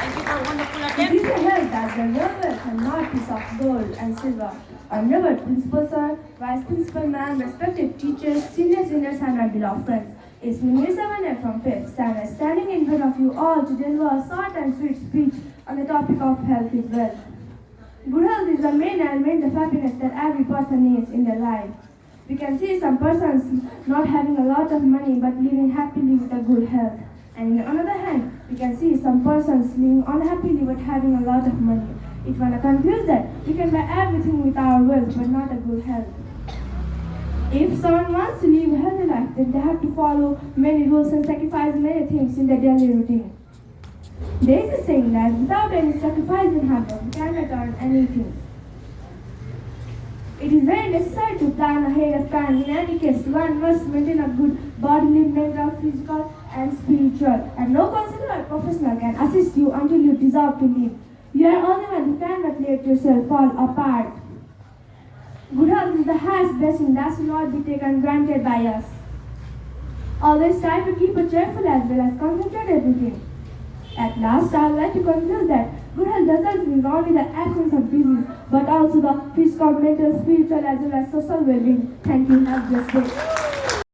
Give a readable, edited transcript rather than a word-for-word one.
Thank you for wonderful It is attempt. a health that the real wealth and not piece of gold and silver. Honorable Principal Sir, Vice Principal Ma'am, respected teachers, seniors and my beloved friends. It's Binisha from 5th standard standing in front of you all to deliver a short and sweet speech on the topic of health is wealth. Good health is the main element of happiness that every person needs in their life. We can see some persons not having a lot of money but living happily with a good health. And on the other hand, we can see some persons living unhappily but having a lot of money. It wanna conclude that we can buy everything with our wealth but not a good health. If someone wants to live a healthy life, then they have to follow many rules and sacrifice many things in their daily routine. There is a saying that without any sacrifice in hard work, we cannot earn anything. It is very necessary to plan ahead of time. In any case, one must maintain a good bodily, mental, physical, and spiritual. And no counselor or professional can assist you until you deserve to live. You are only one who cannot let yourself fall apart. Good health is the highest blessing that should not be taken granted by us. Always try to keep a cheerful as well as concentrated routine. At last, I would like to conclude that good health doesn't mean only the absence of disease, but also the physical, mental, spiritual, as well as social well-being. Thank you. Have a blessed day.